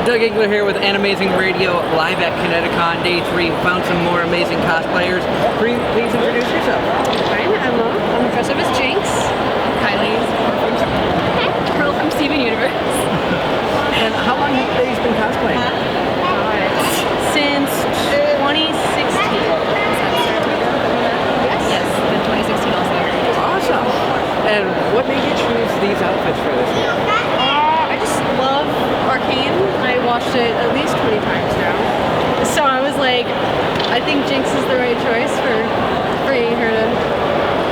Doug Engler here with Anime-Zing Radio, live at Connecticon Day 3. Found some more amazing cosplayers. Please introduce yourself. Fine, I'm Mo. I'm dressed up as Jinx. Kylie. Pearl from Steven Universe. And how long have you been cosplaying? Since 2016. Yes, the 2016 also. Awesome. And what made you choose these outfits for this year? I just love Arcane. I watched it at least 20 times now. So I was like, I think Jinx is the right choice for bringing her to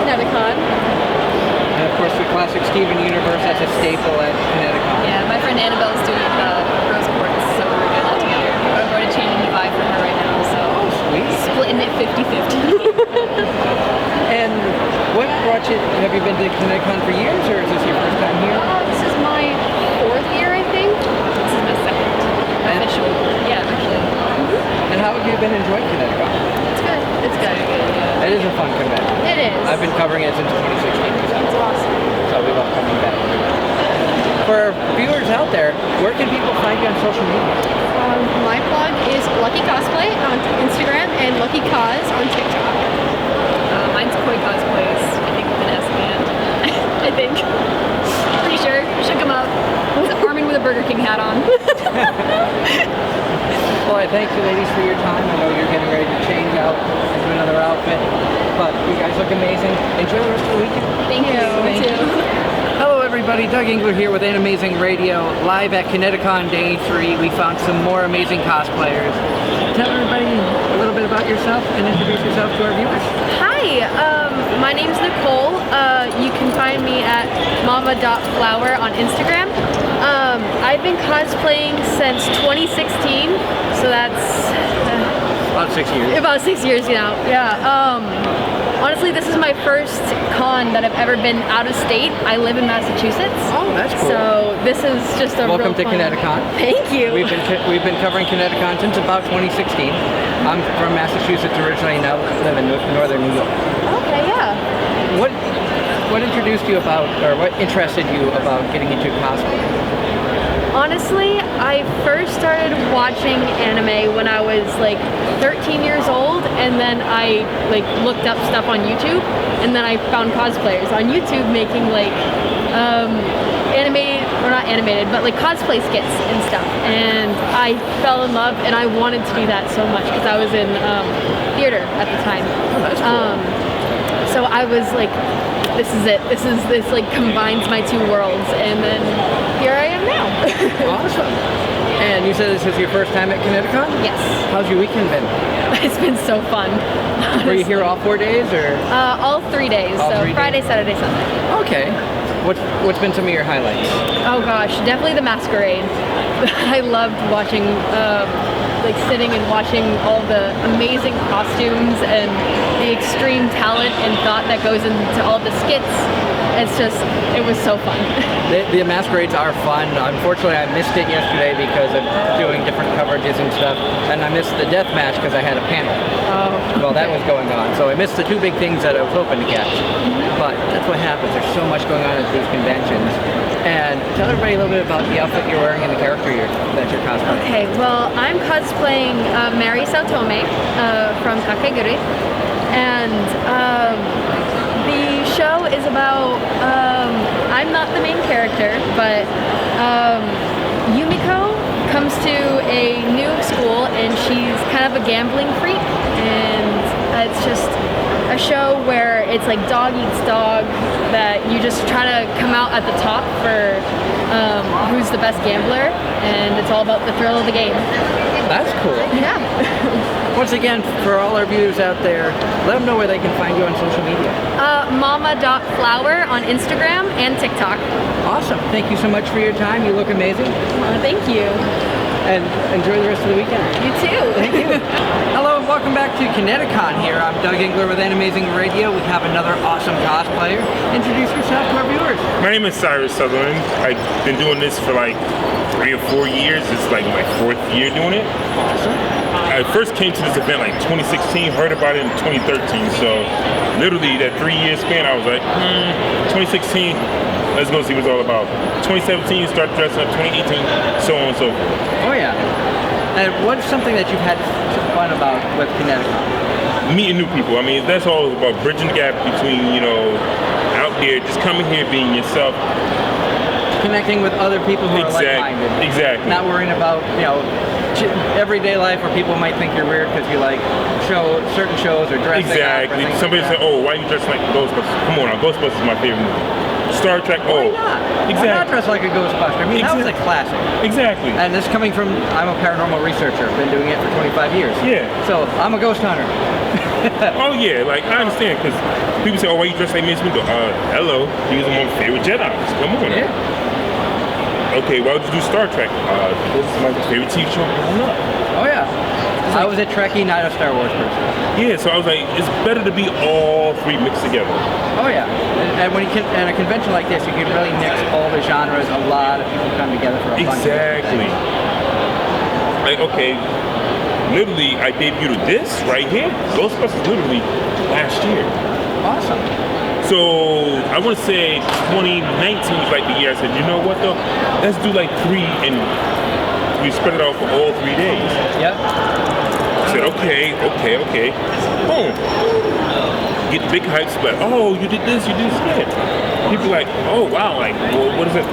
Connecticon. And of course the classic Steven Universe, that's a staple at Connecticon. Yeah, my friend Annabelle's doing the rose quartz, so we're doing that together. I'm going to change into Vi for her right now, so Sweet. splitting it 50-50. And what brought you, have you been to Connecticon for years, or is this your first time here? This is my 4th year, I think. This is my second official. Yeah, actually. And how have you been enjoying Connecticon? It's good. It's good. It is a fun convention. It is. I've been covering it since 2016. It's awesome. So we love coming back. For viewers out there, where can people find you on social media? My blog is Lucky Cosplay on Instagram and Lucky Cos on TikTok. Mine's Koi Cosplays, I think with an S at the end. I think. Pretty sure. Should come up. It's Armin with a Burger King hat on. Well, I thank you ladies for your time. I know you're getting ready to change out into another outfit, but you guys look amazing. Enjoy the rest of the weekend. Thank you. Thank you. Hello everybody, Doug Engler here with Anime-Zing Radio, live at Connecticon Day 3. We found some more amazing cosplayers. Tell everybody a little bit about yourself and introduce yourself to our viewers. Hi, my name's Nicole. You can find me at mama.flower on Instagram. I've been cosplaying since 2016, so that's About 6 years. about 6 years now. Yeah. Honestly, this is my first con that I've ever been out of state. I live in Massachusetts. Oh, that's cool. So this is just a Welcome real to fun. Connecticon. Thank you. We've been covering Connecticon since about 2016. I'm from Massachusetts originally, now live in northern New York. Okay, yeah. What introduced you about, or what interested you about getting into cosplay? Honestly, I first started watching anime when I was like 13 years old, and then I like looked up stuff on YouTube, and then I found cosplayers on YouTube making like not animated, but like cosplay skits and stuff, and I fell in love, and I wanted to do that so much because I was in theater at the time. Oh, that's cool. So I was like, this is it. This like combines my two worlds, and then here I am now. Awesome. And you said this is your first time at Connecticon? Yes. How's your weekend been? It's been so fun. Were you here all 4 days, or? All 3 days. All so 3 days? Friday, Saturday, Sunday. Okay. What's been some of your highlights? Oh gosh, definitely the masquerade. I loved watching, like sitting and watching all the amazing costumes and the extreme talent and thought that goes into all the skits. It was so fun. The masquerades are fun. Unfortunately, I missed it yesterday because of doing different coverages and stuff, and I missed the death match because I had a panel. Oh. Well, that was going on, so I missed the two big things that I was hoping to catch. But that's what happens. There's so much going on at these conventions. And tell everybody a little bit about the outfit you're wearing and the character that you're cosplaying. Okay, well, I'm cosplaying Mary Saotome from Kakegurui, and the show is about, I'm not the main character, but Yumiko comes to a new school and she's kind of a gambling freak, and it's just a show where it's like dog eats dog, that you just try to come out at the top for who's the best gambler, and it's all about the thrill of the game. That's cool. Yeah. Once again, for all our viewers out there, let them know where they can find you on social media. Mama.flower on Instagram and TikTok. Awesome. Thank you so much for your time. You look amazing. Thank you. And enjoy the rest of the weekend. You too. Thank you. Hello and welcome back to Connecticon here. I'm Doug Engler with Anime-Zing Radio. We have another awesome cosplayer. Introduce yourself to our viewers. My name is Cyrus Sutherland. I've been doing this for like 3 or 4 years. It's like my 4th year doing it. Awesome. I first came to this event like 2016, heard about it in 2013. So literally that 3-year span, I was like, 2016, let's go see what it's all about. 2017, start dressing up. 2018, so on and so forth. Oh yeah. And what's something that you've had some fun about with Connecticon? Meeting new people. I mean, that's all about bridging the gap between, out there, just coming here, being yourself. Connecting with other people who are like-minded. Exactly. Not worrying about, everyday life where people might think you're weird because you like certain shows or dressing Exactly. up or Somebody like say, "Oh, why you dressed like Ghostbusters?" Come on, now, Ghostbusters is my favorite movie. Star Trek. Why not? Exactly. Why not dress like a Ghostbuster? I mean, that was a classic. Exactly. And this coming from, I'm a paranormal researcher, been doing it for 25 years. Yeah. So I'm a ghost hunter. Oh yeah, like I understand because people say, "Oh, why you dressed like Mace Windu?" Hello, he was one of my favorite Jedi's. Come on. Yeah. Okay, why would you do Star Trek? This is my favorite TV show growing up. Oh yeah. I was a Trekkie, not a Star Wars person. Yeah, so I was like, it's better to be all three mixed together. Oh yeah. And when you can, at a convention like this, you can really mix all the genres. A lot of people come together for a fun Exactly. Like, okay, literally, I debuted this right here. Ghostbusters literally last year. Awesome. So I want to say 2019 was like the year I said, you know what though? Let's do like 3 and we spread it out for all 3 days. Yep. I said, okay. Boom. Get the big hype split. Oh, you did this, you did this. Yeah. People like, oh wow, like, well, what is it?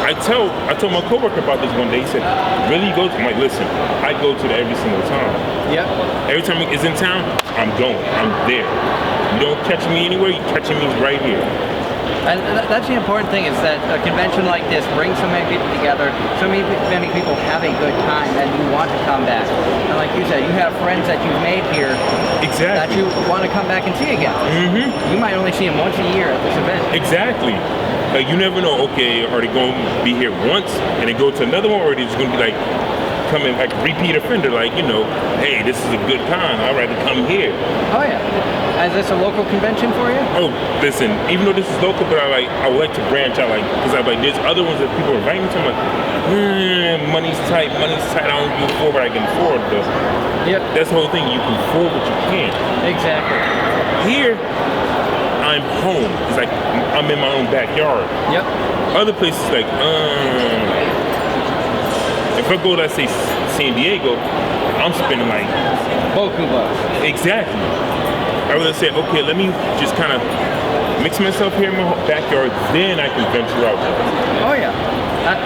I told my coworker about this one day. He said, really, you go to? I'm like, listen, I go to that every single time. Yep. Every time it's in town, I'm going. I'm there. You don't catch me anywhere, you're catching me right here. And that's the important thing, is that a convention like this brings so many people together, so many people have a good time and you want to come back. And like you said, you have friends that you've made here that Exactly. you want to come back and see again. Mm-hmm. You might only see them once a year at this event. Exactly. Like you never know, okay, are they going to be here once and then go to another one, or are they just going to be like, coming like repeat offender, like, hey, this is a good time, I'd rather come here. Oh yeah. Is this a local convention for you? Oh, listen, even though this is local, but I would like to branch out, like, because I'm like, there's other ones that people are inviting me to. I'm like, money's tight, I don't can afford what I can afford, though. Yep. That's the whole thing, you can afford what you can. Exactly. Here, I'm home. It's like, I'm in my own backyard. Yep. Other places, like, if I go, let's say, San Diego, I'm spending like... Boku bucks. Exactly. I would say, okay, let me just kind of mix myself here in my backyard, then I can venture out. Oh yeah.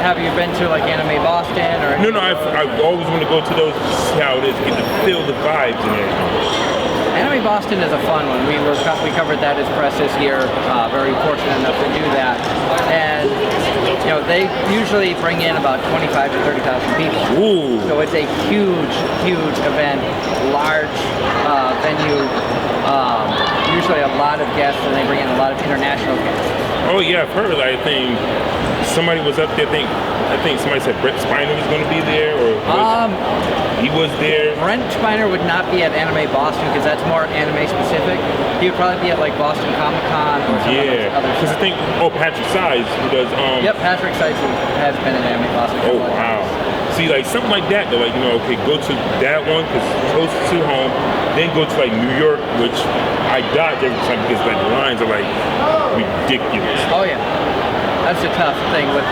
Have you been to like Anime Boston or? No, I've always wanted to go to those, see how it is, get to feel the vibes and everything. Anime Boston is a fun one. We covered that as press this year. Very fortunate enough to do that, and they usually bring in about 25 to 30,000 people. Ooh. So it's a huge event, large venue. Usually a lot of guests, and they bring in a lot of international guests. Oh yeah, I've heard. I think somebody was up there. I think somebody said Brent Spiner was going to be there, or he was there. Brent Spiner would not be at Anime Boston because that's more anime specific. He would probably be at like Boston Comic Con or some other because I think Patrick Size, who does Yep, Patrick Size has been at Anime Boston. Oh wow. See, like something like that though, like okay, go to that one because it's close to home. Then go to like New York, which I dodge every time because like the lines are like ridiculous. Oh yeah, that's the tough thing with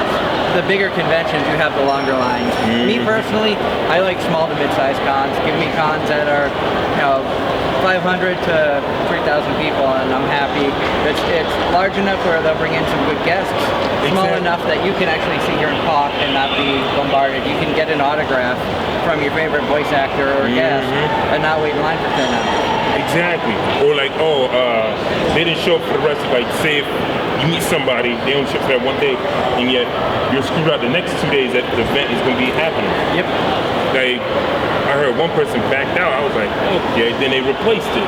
the bigger conventions. You have the longer lines. Me personally, I like small to mid-sized cons. Give me cons that are 500 to 3,000 people, and I'm happy. It's large enough where they'll bring in some good guests. Small enough that you can actually sit here and talk and not be bombarded. You can get an autograph from your favorite voice actor or guest and not wait in line for 10 hours. Exactly. Or like, they didn't show up for the rest of, like, say if you meet somebody, they don't show up for that one day, and yet you're screwed out the next 2 days that the event is going to be happening. Yep. Like, I heard one person backed out. I was like, okay. Then they replaced it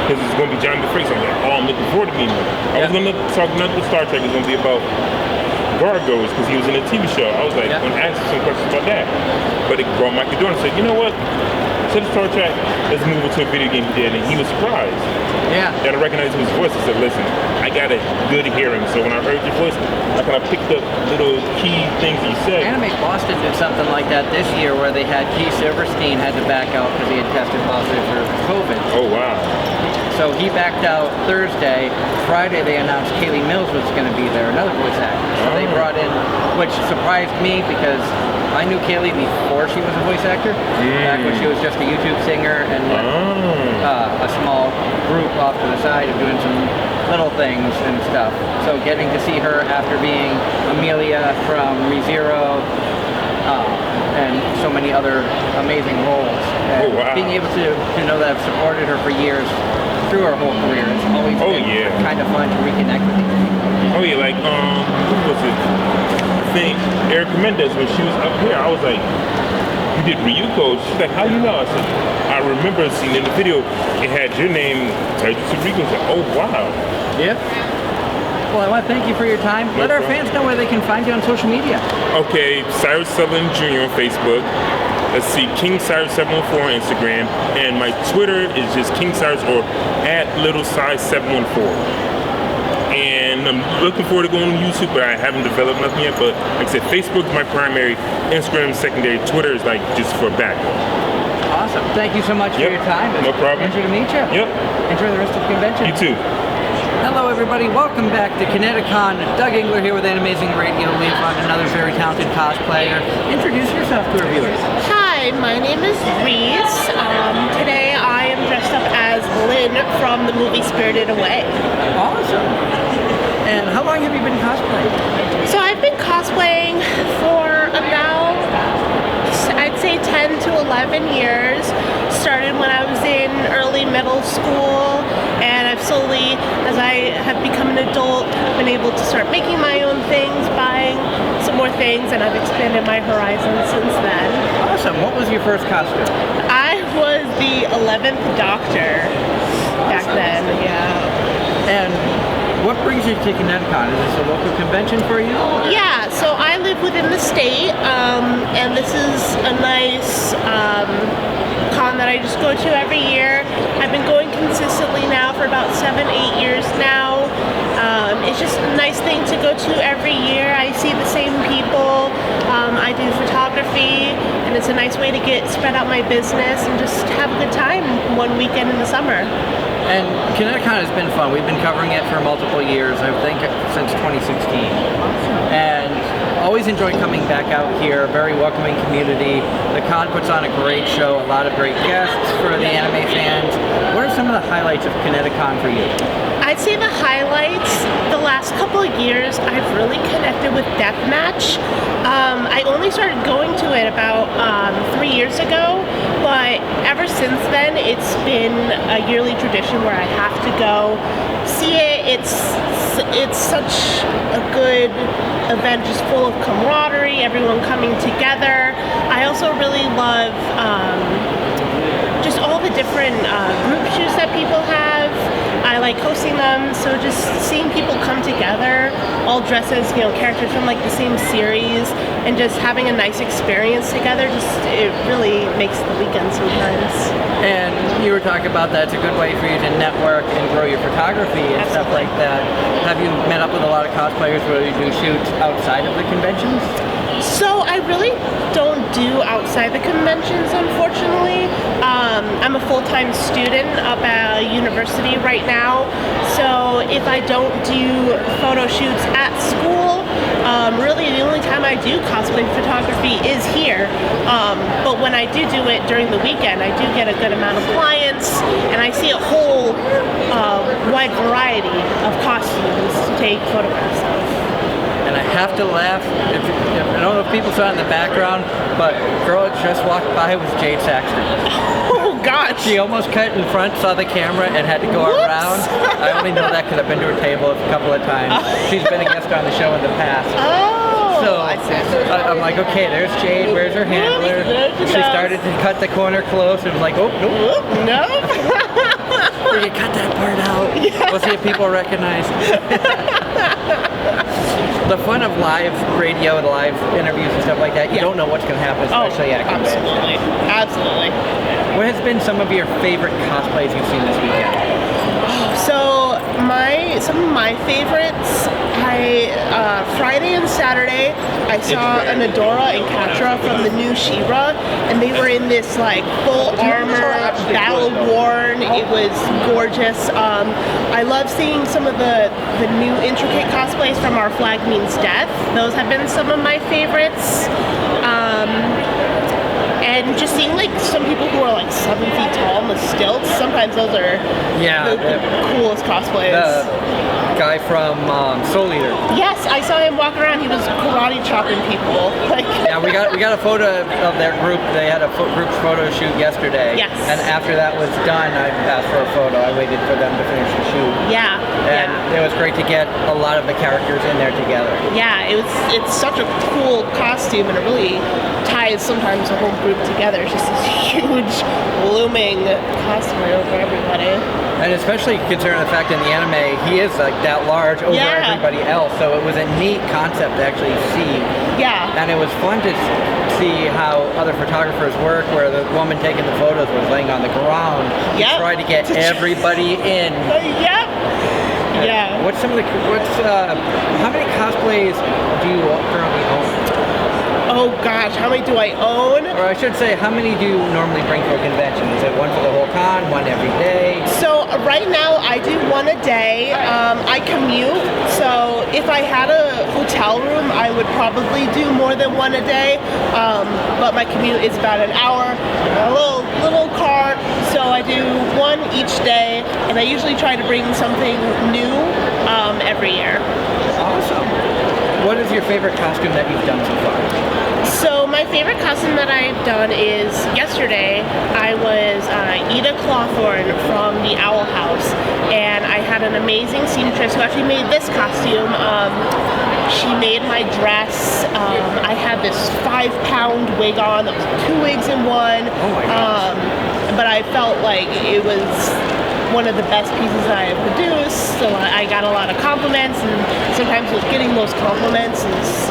because it's going to be John DeFrakes. I'm like, I'm looking forward to meeting him. I was going to talk another Star Trek. It's going to be about Gargoyles because he was in a TV show. I was like, going to ask some questions about that. But it brought Michael Jordan and said, you know what? said Star Trek, let's move into a video game he did, and he was surprised Yeah. that I recognized his voice. I said, listen, I got a good hearing, so when I heard your voice, I kind of picked up little key things you said. Anime Boston did something like that this year where they had Keith Silverstein had to back out because he had tested positive for COVID. Oh, wow. So he backed out Thursday. Friday they announced Kaylee Mills was going to be there, another voice actor. So they brought in, which surprised me because I knew Kaylee before she was a voice actor, back when she was just a YouTube singer and a small group off to the side of doing some little things and stuff. So getting to see her after being Amelia from ReZero, and so many other amazing roles. And wow. being able to know that I've supported her for years through her whole career, it's always been kind of fun to reconnect with these people. Oh yeah, like who was it? I think Erica Mendez when she was up here. I was like, you did Ryuko. She's like, how you know? I said, I remember seeing in the video it had your name. I just said Ryuko. I said, oh wow. Yeah. Well, I want to thank you for your time. Let our fans know where they can find you on social media. Okay, Cyrus Sutherland Jr. on Facebook. Let's see, King Cyrus 714 on Instagram, and my Twitter is just King Cyrus or @LittleSize714. And I'm looking forward to going on YouTube, but I haven't developed nothing yet. But like I said, Facebook is my primary, Instagram is secondary, Twitter is like just for backup. Awesome. Thank you so much for your time. No problem. Pleasure to meet you. Yep. Enjoy the rest of the convention. You too. Hello everybody, welcome back to Connecticon. Doug Engler here with Anime-Zing Radio. We have another very talented cosplayer. Introduce yourself to our viewers. Hi, my name is Reese. Today I am dressed up as Lynn from the movie Spirited Away. Awesome. And how long have you been cosplaying? So I've been cosplaying for about, I'd say 10 to 11 years. Started when I was in early middle school, and I've slowly, as I have become an adult, been able to start making my own things, buying some more things, and I've expanded my horizons since then. Awesome. What was your first costume? I was the 11th Doctor back then, yeah. And what brings you to Connecticon? Is this a local convention for you? Yeah, so I live within the state, and this is a nice con that I just go to every year. I've been going consistently now for about 7-8 years now. It's just a nice thing to go to every year. I see the same people. I do photography, and it's a nice way to spread out my business and just have a good time one weekend in the summer. And Connecticon has been fun. We've been covering it for multiple years, I think since 2016. And always enjoy coming back out here. Very welcoming community. The con puts on a great show, a lot of great guests for the anime fans. What are some of the highlights of Connecticon for you? I'd say the highlights, the last couple of years, I've really connected with Deathmatch. I only started going to it about 3 years ago, but ever since then, it's been a yearly tradition where I have to go see it. It's such a good event, just full of camaraderie, everyone coming together. I also really love just all the different group shoots that people have. I like hosting them, so just seeing people come together, all dressed as, characters from like the same series, and just having a nice experience together, it really makes the weekend sometimes. And you were talking about that, it's a good way for you to network and grow your photography and stuff like that. Have you met up with a lot of cosplayers where you do shoots outside of the conventions? So I really don't do outside the conventions, unfortunately. I'm a full-time student up at a university right now, so if I don't do photo shoots at school, really the only time I do cosplay photography is here. But when I do it during the weekend, I do get a good amount of clients, and I see a whole wide variety of costumes to take photographs of. And I have to laugh. I don't know if people saw it in the background, but the girl that just walked by was Jade Saxton. Oh gosh! She almost cut in front, saw the camera, and had to go around. I only know that because I've been to her table a couple of times. She's been a guest on the show in the past. Oh! So I'm like, okay, there's Jade. Where's her handler? She started to cut the corner close, and was like, oh, nope. Nope. We can cut that part out. Yeah. We'll see if people recognize. the fun of live radio and live interviews and stuff like that, you don't know what's going to happen, especially at a convention. Absolutely. What has been some of your favorite cosplays you've seen this weekend? So some of my favorites, Friday and Saturday, I saw an Adora and Katra from the new She-Ra, and they were in this like full armor, battle worn. It was gorgeous. I love seeing some of the new intricate cosplays from Our Flag Means Death. Those have been some of my favorites. And just seeing like some people who are like 7 feet tall on the stilts, sometimes those are the coolest cosplays. The guy from Soul Eater. Yes, I saw him walking around. He was karate chopping people. Like Yeah, we got a photo of their group. They had a group photo shoot yesterday. Yes. And after that was done, I asked for a photo. I waited for them to finish the shoot. Yeah. And it was great to get a lot of the characters in there together. Yeah, it's such a cool costume, and it really ties sometimes the whole group together. It's just this huge, looming costume over everybody. And especially considering the fact in the anime, he is like that large over everybody else. So it was a neat concept to actually see. Yeah. And it was fun to see how other photographers work, where the woman taking the photos was laying on the ground to try to get everybody in. Yep. Yeah. How many cosplays do you currently own? Oh gosh, how many do I own? Or I should say, how many do you normally bring to a convention? Is it one for the whole con, one every day? So right now I do one a day. I commute, so if I had a hotel room, I would probably do more than one a day. But my commute is about an hour, a little car, so I do one each day, and I usually try to bring something new every year. Awesome. What is your favorite costume that you've done so far? So my favorite costume that I've done is yesterday I was Ida Clawthorne from the Owl House, and I had an amazing seamstress who actually made this costume. She made my dress. I had this 5-pound wig on that was 2 wigs in one. Oh my gosh. But I felt like it was one of the best pieces I have produced, so I got a lot of compliments, and sometimes with getting those compliments is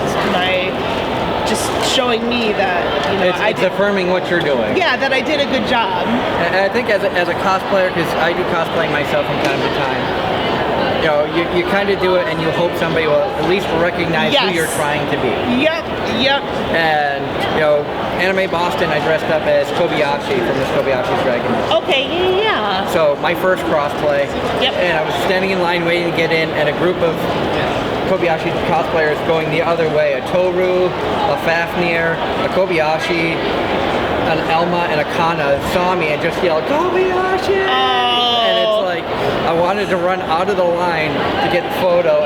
just showing me that it's affirming what you're doing. Yeah, that I did a good job. And I think as a cosplayer, because I do cosplaying myself from time to time, you kind of do it and you hope somebody will at least recognize who you're trying to be. Yep. And Anime Boston, I dressed up as Kobayashi from Miss Kobayashi's Dragon. Okay, yeah. So my first crossplay. Yep. And I was standing in line waiting to get in, and a group of Kobayashi cosplayers going the other way. A Toru, a Fafnir, a Kobayashi, an Elma, and a Kana saw me and just yelled, Kobayashi! And it's like, I wanted to run out of the line to get the photo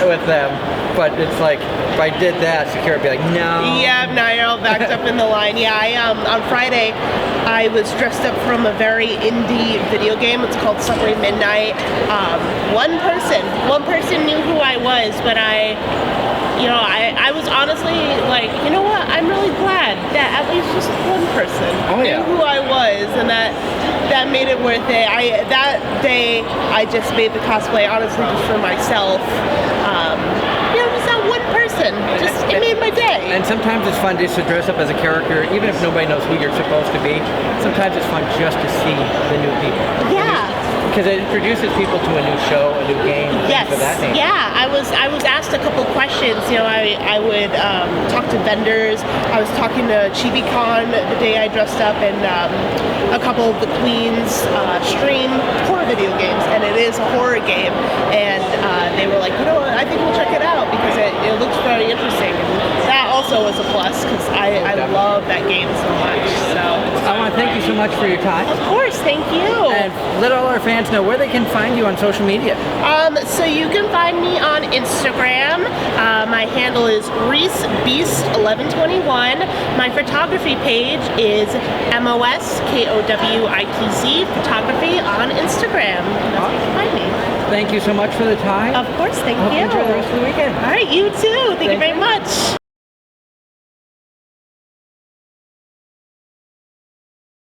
with them. But it's like, if I did that, security would be like, no. Yeah, now you're all backed up in the line. Yeah, on Friday, I was dressed up from a very indie video game. It's called Subway Midnight. One person knew who I was, but I was honestly like, you know what? I'm really glad that at least just one person knew who I was, and that made it worth it. That day, I just made the cosplay honestly just for myself. Just that one person. It made my day. And sometimes it's fun just to dress up as a character, even if nobody knows who you're supposed to be. Sometimes it's fun just to see the new people. Yeah. Because it introduces people to a new show, a new game, things of that nature. Yeah, I was asked a couple questions. I would talk to vendors. I was talking to ChibiCon the day I dressed up, and a couple of the queens stream horror video games, and it is a horror game. And they were like, I think we'll check it out because it looks very interesting. And that also was a plus because I love that game so much. So I want to thank you so much for your time. Of course, thank you. And let all our fans know where they can find you on social media. So you can find me on Instagram. My handle is ReeseBeast1121. My photography page is MOSKOWITZ Photography on Instagram. That's where you can find me. Thank you so much for the time. Of course, thank you. Enjoy the rest of the weekend. All right, you too. Thank you very much.